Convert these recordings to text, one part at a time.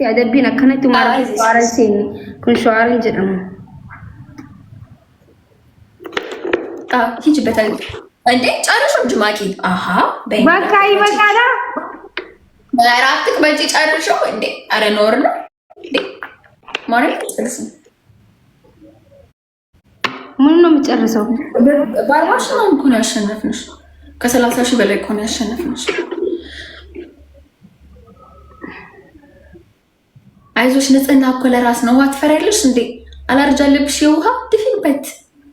أدبين أكنت معرفة شعار سيني كل شعار جرم هيجي بتاعي عندي أنا شو جماكي بكاي بكالا ما عرفتك بجيش أنا شو عندي أنا نورنا ما نعرف من نوم تجرسوا بارواش ما نكون أشنفنش كسلاسة شو بلا يكون أشنفنش አይዞሽ ንጽህና እኮ ለራስ ነው። አትፈሪያለሽ እንዴ? አላርጃለብሽ የውሃ ድፊበት።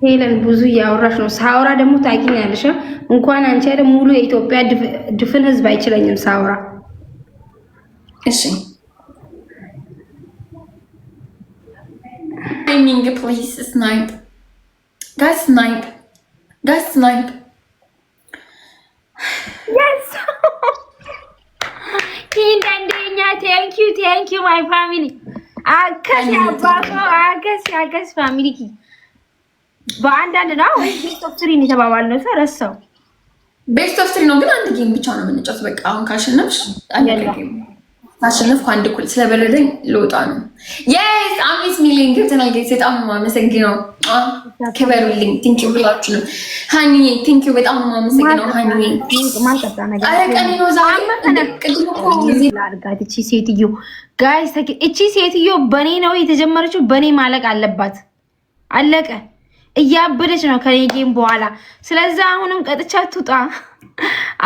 ሄለን ብዙ እያወራሽ ነው። ሳውራ ደግሞ ታውቂኛለሽ። እንኳን አንቺ አይደል ሙሉ የኢትዮጵያ ድፍን ህዝብ አይችለኝም ሳውራ። እሺ ታይሚንግ ፕሊዝ ስናይፕ ጋይስ ስናይፕ ጋይስ ስናይፕ yes thank you my family አገስ ፋሚሊ በአንዳንድ ነው ቤስት ኦፍ 3 የተባባልነው ተረሳው። ቤስት ኦፍ 3 ነው ግን አንድ ጌም ብቻ ነው የምንጫወት። በቃ አሁን ካሸነፍሽ ካሸነፍኩ አንድ እኩል ስለበለደኝ ልወጣ ነው። yes 5 ሚሊዮን ገብተናል ጋይስ። በጣም ነው የማመሰግነው። ክበሩልኝ። ቴንክ ዩ ሁላችሁንም። ሃኒ ቴንክ ዩ በጣም ነው የማመሰግነው። ሃኒ አረቀኝ ነው ዛሬ እቺ ሴትዮ ጋይስ እቺ ሴትዮ በኔ ነው የተጀመረችው። በኔ ማለቅ አለባት። አለቀ። እያበደች ነው ከኔ ጌም በኋላ። ስለዚህ አሁንም ቀጥቻ ትውጣ።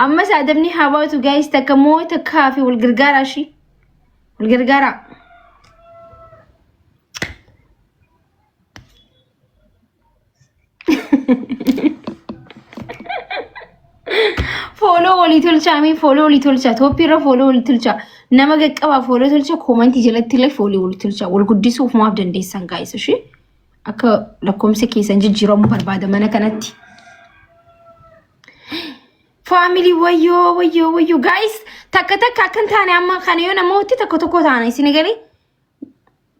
አመሳደብኒ ሀባቱ ጋይስ ተከሞ ተካፊ ወልግርጋራ እሺ ወልግርጋራ ፎሎ ወሊቶልቻሚ ፎሎ ወሊቶልቻ ቶፒሮ ፎሎ ወሊቶልቻ ነመገቀባ ፎሎ ወሊቶልቻ ኮሜንት ይጀለቲ ላይ ፎሎ ወሊቶልቻ ወልጉዲሱ ማብ ደንዴሰን ጋይስ እሺ አከ ለኮምሴ ኬሰን ጅጅሮም በርባደ መነከነቲ ፋሚሊ ወዮ ወዮ ወዮ ጋይስ ተከተካ ከንታኔ አማ ካኔ የሆነ ሞቲ ተኮተኮታ ነው ሲነገሪ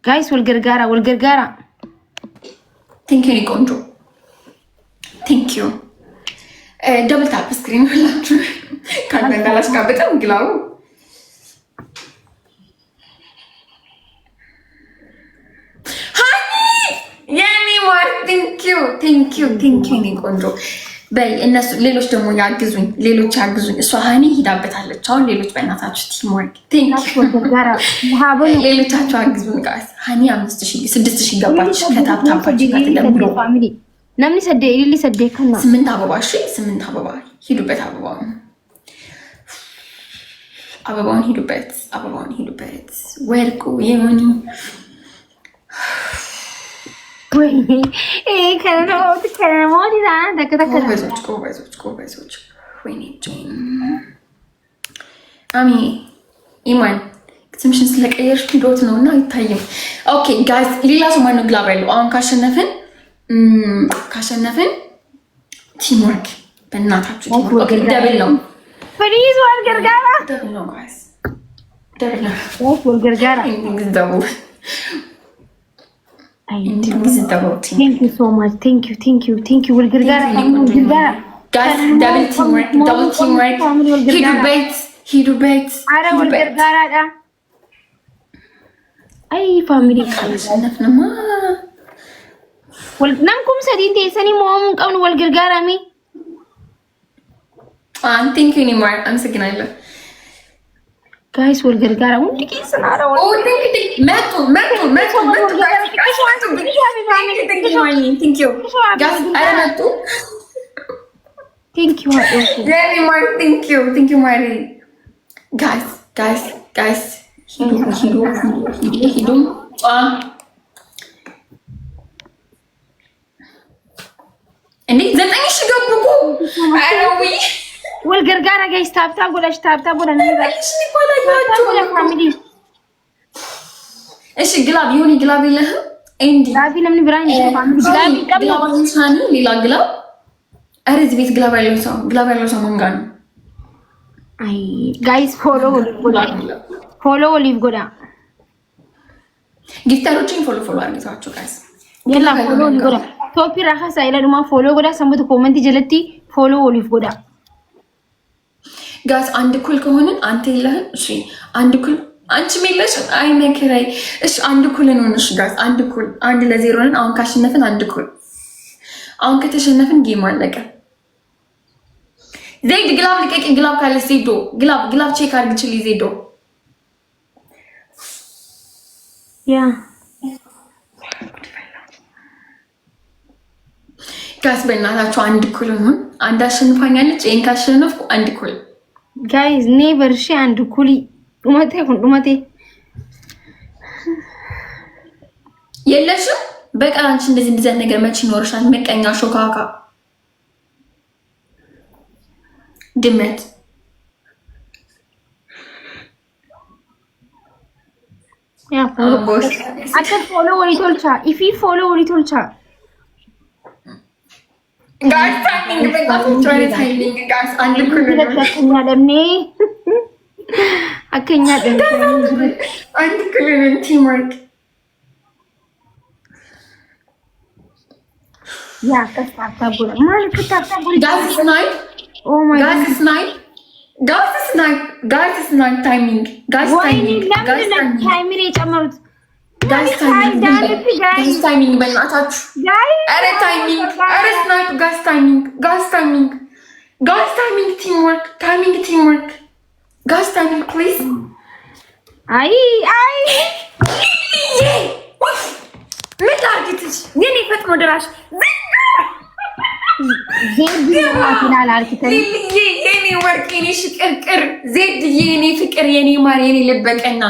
ጋይስ ወልገርጋራ ቴንክ ዩ ቆንጆ ቴንክ ዩ ደብል ታፕ ስክሪን ሁላችሁ ካንተ ላስቀብጠው ግላው ቴንክ ዩ ኔ ቆንጆ በይ። እነሱ ሌሎች ደግሞ ያግዙኝ፣ ሌሎች ያግዙኝ። እሷ ሀኒ ሂዳበታለች። አሁን ሌሎች በእናታችሁ ቲምወርክ ሌሎቻቸው አግዙኝ ጋይስ። ሀኒ 5000 ገባች ከታፕታፓችሁ ጋር ተደምሮ ነምን ሰደ ኢሊ ሰደ ከና 8 አበባ እሺ 8 አበባ ሂዱበት። አበባውን ሂዱበት። ወርቁ የሆኒ ወይ ከነሞት ዛ ጎበዞች ወይኔ አሚ ኢማን ስምሽን ስለቀየርሽ ዶት ነው እና አይታይም። ኦኬ ጋይስ ሌላ ሰው ማነው ግላብ ያለው? አሁን ካሸነፍን ቲምወርክ በእናታችሁ ቲምወርክ ደብል ነው። ፕሊዝ ወልገርጋራ ደብል ነው ጋይስ ደብል ነው ወልገርጋራ Thank you so much. Thank you. Wilgirgara. Guys, double teamwork. Hidu bet. Ara Wilgirgara da. Ay family. Nafnama. Namkum sadin te sani mom kaun Wilgirgara mi. Thank you anymore. I'm sick and guys ወልገርጋራ ወንድ ኪስናራ ወንድ መጡ guys ሂዱ እንዴ 9000 ገቡ እኮ አረዊ ወልገርጋራ ጋይስ ታፕታ ጎላሽ ፋሚሊ እሺ ግላብ ይሁን ግላብ የለህም እንዴ ግላብ ለምን ብራኝ ግላብ እንሳኒ ሌላ ግላብ አረዝ ቤት ግላብ ያለው ሰው ማን ጋር ነው? አይ ጋይስ ፎሎ ሊቭ ጎዳ ጊፍተሮችን ፎሎ አድርጋችሁ ጋይስ የላ ፎሎ ጎዳ ቶፒ ራኻ ሳይለድማ ፎሎ ጎዳ ሰምቱ ኮሜንት ጀለቲ ፎሎ ሊቭ ጎዳ ጋስ አንድ ኩል ከሆነን አንተ የለህም። እሺ አንድ ኩል አንቺ ሜለሽ አይ መከራይ። እሺ አንድ እኩል እንሆንሽ ጋር አንድ እኩል 1-0 ነን። አሁን ካሸነፍን አንድ እኩል። አሁን ከተሸነፍን ጌም አለቀ። ዜድ ግላብ ልቀቂ። ግላብ ካለ ዜዶ ግላብ ቼክ አድርግችልኝ ዜዶ። ያ ጋስ በእናታችሁ አንድ እኩል እንሆን። አንድ አሸንፋኛለች። ይሄን ካሸነፍኩ አንድ እኩል ጋይዝ ኔቨር ሺ አንድ እኩል ዱመቴ የለሽም። በቃ አንቺ እንደዚህ ነገር መች ይኖርሻል? መቀኛ ሾካካ ድመት። ያ ፎሎ ወሊቶልቻ ኢፊ ፎሎ ወሊቶልቻ ጋይስ ታይሚንግ ጋይስ አንድ እኩል አከኛ አንድ እኩል ቲም ወርክ ያ ከስታታቡላ ማለት ከስታታቡላ ጋይስ ስናይፕ ኦ ማይ ጋይስ ስናይፕ ታይሚንግ ጋይስ ታይሚንግ የጨመሩት ጋይስ ታይሚንግ በእናታችሁ ኧረ ታይሚንግ ኧረ ስናይፕ ጋይስ ታይሚንግ ቲም ወርክ ጋይስ ታይሚንግ ፕሊዝ አይ ምን ላድርግልሽ? የኔ ፈጥኖ ደራሽ ዜድዬ የኔ ወርቅ የኔ ሽቅርቅር ዜድዬ የኔ ፍቅር የኔ ማር የኔ ልበቀና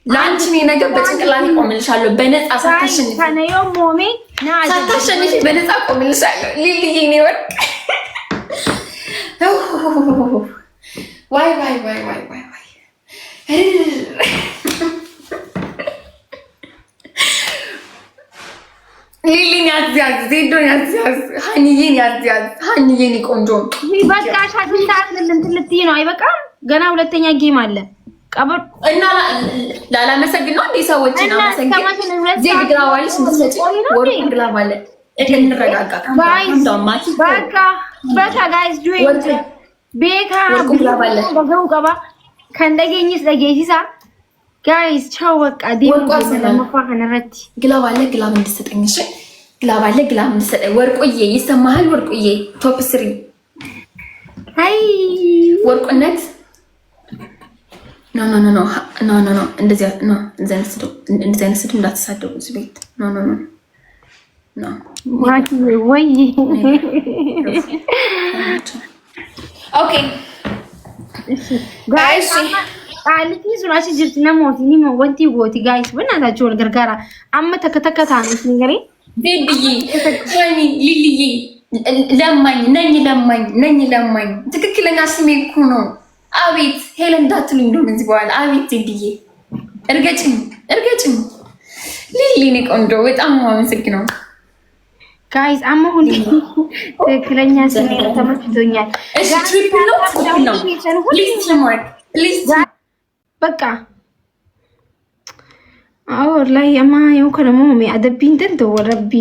ለአንቺ እኔ ነገር በጭንቅላት ቆምልሻለሁ። በነፃ ሳታሸንፊ በነፃ ቆምልሻለሁ። ሊልዬ የኔ ወርቅ ዋይ ሊሊን ያዝያዝ፣ ዜዶን ያዝያዝ፣ ሀኒዬን ያዝያዝ። ሀኒዬን ቆንጆ በቃ ሻሽን ታክልልን ትልትይ ነው። አይበቃም? ገና ሁለተኛ ጌም አለ። ቀበል እና ላላመሰግን ነው እንዴ ሰዎች? እና መሰግን ዜድ ግራዋልሽ እንድትሰጪ ወርቅ ግራዋለ እንረጋጋ። በቃ ጋይስ ዱዌት ቤካ ወርቅ ግራዋለ ገባ ከእንደገኝስ ለጌሲሳ ጋይስ ቻው። በቃ ለመፋህነረት ግላብ አለ። ግላብ እንድትሰጠኝ እሺ። ግላብ አለ። ግላብ እንድትሰጠኝ ወርቁዬ፣ ይሰማሃል? ወርቁዬ ቶፕ 3 አይ ወርቁነት ኖ እንደዚህ ነው። እንደዚህ አይነት ስድብ እንዳትሳደቡ እዚህ ቤት። ኖ ወይ ኦኬ ጋይስ ቃልቲ ሱራሲ ጅርት ነሞቲ ኒሞ ወንቲ ጎቲ ጋይስ በእናታችሁ ወልገርጋራ አመ ተከተከታ ነው ንገሪ ቤቢዬ ሀኒ ሊሊዬ ለማኝ ነኝ ትክክለኛ ስሜ እኮ ነው። አቤት ሄለን እንዳትሉኝ ነው እዚህ በኋላ። አቤት ዜድዬ እርገጭኝ ሊሊ እኔ ቆንጆ በጣም አመሰግናለሁ ጋይስ። አማ ሁሉ ትክክለኛ ስሜ ተመስቶኛል። እሺ ትሪፕል ነው ፕሊዝ ቲምወርክ ፕሊዝ በቃ አወር ላይ አማ የሆነ ሞሚ አደቢን ደንተ ወረቢ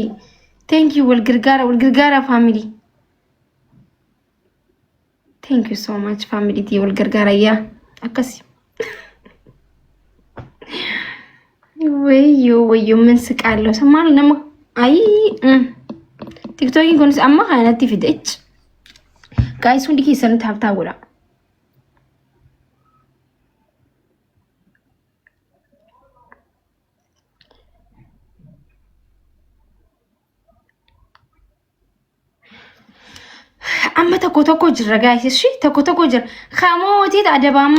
ቴንክ ዩ ወልግርጋራ ፋሚሊ ቴንክ ዩ ሶ ማች ፋሚሊ ቲ ወልግርጋራ ያ አከሲ ወዮ ምን ስቃለሁ ሰማል ነማ አይ ቲክቶክ ኮንስ አማ ካናቲ ፊደች ጋይስ ሁንዲ ከሰን ታብታውላ amma tokko jirra guys እሺ tokko jirra khamooti አደባማ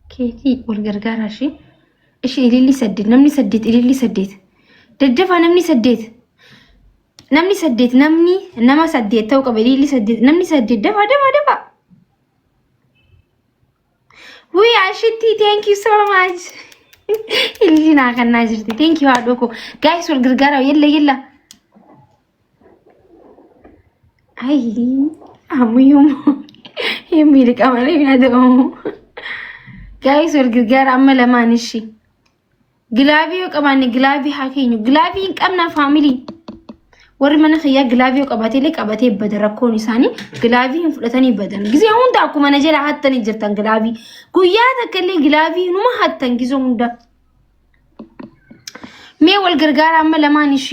ኬቲ ወልገርጋራ እሺ ኢሊሊ ሰደት ነምኒ ሰደት ደደፋ ነምኒ ሰደት namni nama saddeet ta'u qaba. Liilli saddeet namni saddeet dafa wuy ashitti thank you so much illi naa kannaa jirti thank you haadhoo ko guys wal gargaara yella ay amuyyumo የሚል ቀመለ ያደው ጋይስ ወልግርጋር አመለማን እሺ ግላቢዮ ቀማኒ ግላቢ ሐኪኙ ግላቢ ቀምና ፋሚሊ ወር መንخያ ግላቢዮ ቀባቴ ለቀባቴ በደረኮን ይሳኒ ግላቢ ፍለተኒ በደን ጊዜ ሁንዳ አኩ መነጀላ ሐተን ይጅርተን ግላቢ ጉያ ተከለ ግላቢ ኑማ ሐተን ጊዜ ሁንዳ ሜ ወልግርጋር አመለማን እሺ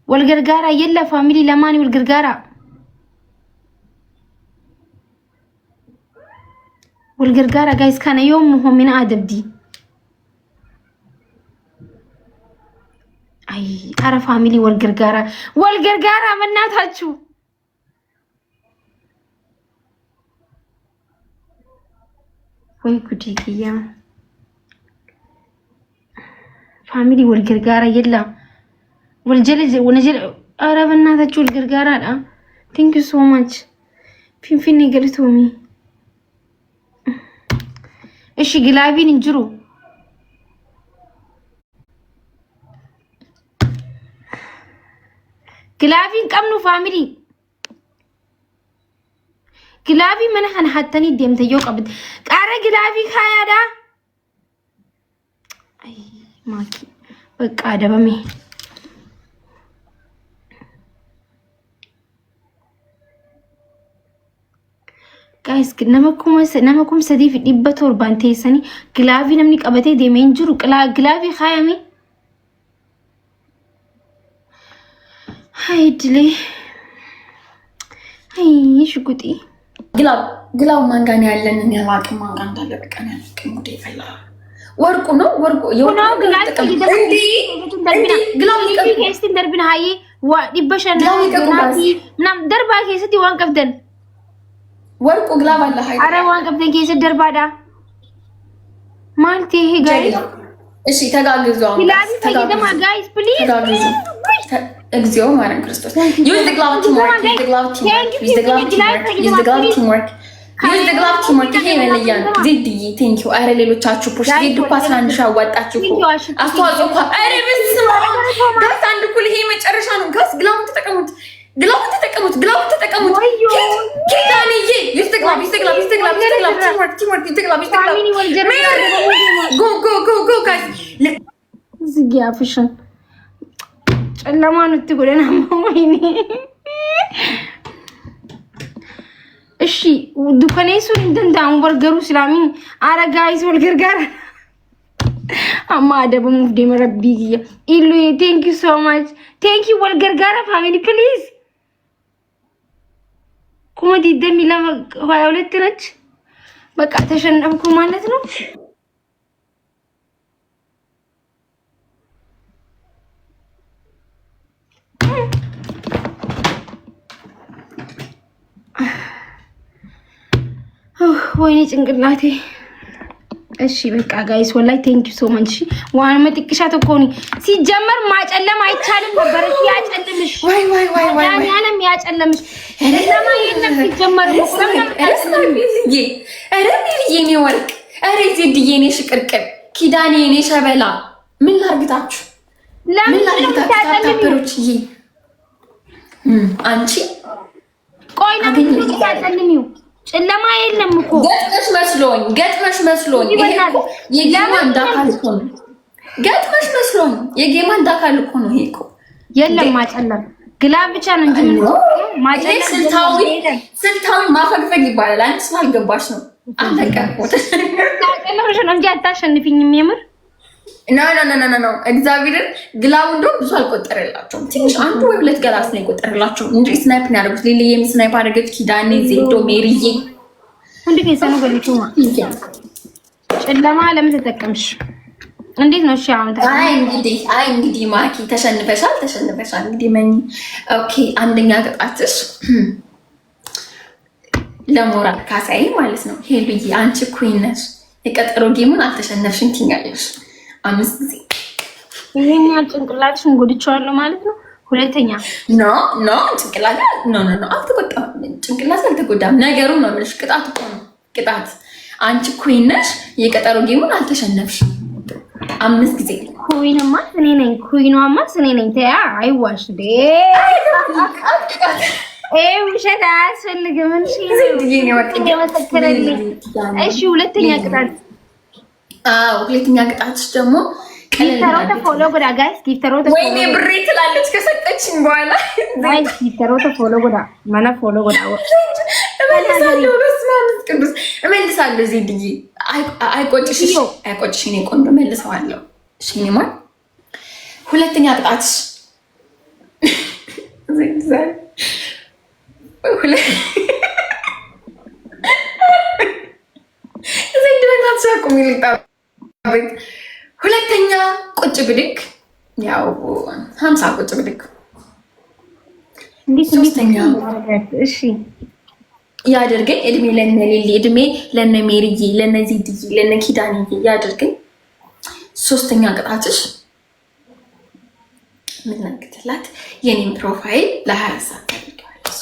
ወልግርጋራ የለ ፋሚሊ ለማን ወልግርጋራ ወልግርጋራ ጋይስ ካነ يوم ሆሚና አደብዲ አይ አረ ፋሚሊ ወልግርጋራ በእናታችሁ ወይ ጉዲያ ፋሚሊ ወልግርጋራ የለ ወልጀለ አረ በእናታችሁ ወልግርጋራ ቴንክ ዩ ሶ ማች ፊንፊኔ ገልቶሚ እሺ ግላቢን እንጅሩ ግላቢን ቀምኑ ፋሚሊ ግላቢ ምን ሀን ሐተኒ ደምተየው ቀብት ቃረ ግላቢ ካያዳ አይ ማኪ በቃ ደበሜ ጋይስ ነመኩም ሰዲፍ ዲበቶር ባንቴሰኒ ግላቢ ነምኒ ቀበቴ ደሜንጅሩ ግላቢ ኻያሚ ሃይድሌ አይ ሽጉጢ ግላው ማንጋን ያለን እኔ አላቅም ማንጋን እንዳለ በቀን ያለቅም ወደ ይፈላ ወርቁ ነው ወርቁ የሆነው ግላው ግላው ከስቲ ደርብና ሃይ ዲበሸና ናም ደርባ ከስቲ ዋን ቀብደን ወርቁ ግላብ አለ ሃይ አረ ዋን ቀብደን ከስቲ ደርባዳ ማልቲ ይሄ ጋይስ እሺ ተጋግዘው ተጋግዘው ጋይስ ፕሊዝ እግዚኦ ማረን ክርስቶስ use the glove teamwork use the glove teamwork ይሄ ለያን ዚድዬ ቴንክ ዩ አረ ሌሎቻችሁ ፑሽ ዚድ ፓስ አንድ ሻዋጣችሁ አስተዋጽኦ አረ በስመ አብ ጋስ አንድ ኩል ይሄ መጨረሻ ነው ጋስ ግላውን ተጠቀሙት ኬታንዬ use the glove teamwork go guys ዝጊያ ፍሽን ጨለማን ትጎደና ማይኔ እሺ ዱከኔሱን እንደንዳው በርገሩ ስላሚን አረጋይስ ወልግርጋር አማ አደብ ሙፍዲ መረቢ ኢሉ ቴንክ ዩ ሶ ማች ቴንክ ዩ ወልግርጋር ፋሚሊ ፕሊዝ ኮሜዲ ደሚላ 22 ነች በቃ ተሸነፍኩ ማለት ነው ወይኔ ጭንቅላቴ እሺ በቃ ጋይስ ወላይ ቴንክ ዩ ሶ ማች ዋን መጥቅሻ ተኮኒ ሲጀመር ማጨለም አይቻልም ነበር ያጨልምሽ ወይ ያለም ያጨልምሽ ለማ የለም ሲጀመር የኔ ወርቅ አረ ዜድዬ የኔ ሽቅርቅር ኪዳኔ የኔ ሸበላ ምን ላርግታችሁ ታታበሮችዬ አንቺ ቆይ ነው ያጨልሚው ጨለማ የለም እኮ ገጥመሽ መስሎኝ የጌማ እንዳካል እኮ ነው የጌማ እንዳካል እኮ ነው ይሄ እኮ የለም ማጨለም ግላብ ብቻ ነው እንጂ ማጨለም ስልታዊ ማፈግፈግ ይባላል አንቺ ስላልገባሽ ነው አለቀቁት ታቀለሽ ነው እንጂ አታሸንፊኝም የምር ኖ እግዚአብሔር ግላው እንደው ብዙ አልቆጠረላቸውም ትንሽ አንዱ ወይ ሁለት ገላስ ነው የቆጠረላቸው እንጂ ስናይፕ ነው ያደረጉት ሊሊየም ስናይፕ አደረገች ኪዳኔ ዜዶ ሜሪዬ እንዴት ነው ገለቱማ ጨለማ ለምን ተጠቀምሽ እንዴት ነው እሺ አሁን አይ እንግዲህ ማኪ ተሸንፈሻል እንግዲህ ማን ኦኬ አንደኛ ቅጣትሽ ለሞራል ካሳይ ማለት ነው ሄሉዬ አንቺ ኩዊን ነሽ የቀጠሮ ጌሙን አልተሸነፍሽም ትኛለሽ 5 ጊዜ ይሄኛ ጭንቅላትሽን ጎድቻለሁ ማለት ነው ሁለተኛ ኖ ጭንቅላት ኖ አልተቆጣም ጭንቅላት አልተጎዳም ነገሩ ነው ምንሽ ቅጣት እኮ ነው ቅጣት አንቺ ኩዊን ነሽ የቀጠሮ ጌሙን አልተሸነፍሽም 5 ጊዜ ኩዊንማ እኔ ነኝ ኩዊኗማ እኔ ነኝ ተያ አይዋሽ ደ ውሸት አያስፈልግም። እሺ እሺ፣ ሁለተኛ ቅጣት። ሁለተኛ ቅጣትሽ ደግሞ ጊፍተሮተ ፎሎ ጎዳ ጋይስ፣ ጊፍተሮተ ፎሎ ወይኔ ብሬ ትላለች ከሰጠችኝ በኋላ ጋይስ፣ ጊፍተሮተ ፎሎ ጎዳ ማና ፎሎ ጎዳ እመልሳለሁ። በስመ አብ ቅዱስ እመልሳለሁ። ዜድዬ አይቆጭሽሽ፣ አይቆጭሽ። እኔ ቆንጆ እመልሰዋለሁ። እሺ እኔማ ሁለተኛ ቅጣትሽ ሁለተኛ ቁጭ ብድግ፣ ያው 50 ቁጭ ብድግ። ሶስተኛ እሺ ያደርገኝ እድሜ ለነ ሊሊ፣ እድሜ ለነ ሜሪዬ፣ ለነ ዚድዬ፣ ለነ ኪዳንዬ ያደርገኝ። ሶስተኛ ቅጣትሽ ምን ነግትላት የኔን ፕሮፋይል ለ20 ሰዓት ታደርጊዋለሽ።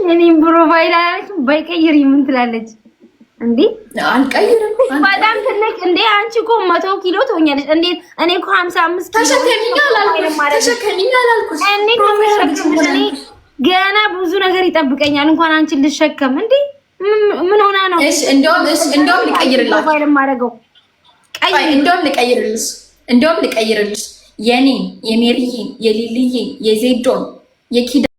የኔን ፕሮፋይል አላለችም። ባይቀይሪ ምን ትላለች እንዴ? አልቀይርም። በጣም ትልቅ እንዴ! አንቺ እኮ 100 ኪሎ ትሆኛለሽ። እንዴት? እኔ እኮ 55 ኪሎ ተሸከሚኝ አላልኩሽ። እኔ ገና ብዙ ነገር ይጠብቀኛል። እንኳን አንቺን ልሸከም እንዴ! ምን ሆና ነው? እሺ እንደውም ልቀይርላት ፕሮፋይል ማረገው እንደውም ልቀይርልሽ የኔ የሜሪዬ የሊልዬ የዜዶን የኪዳ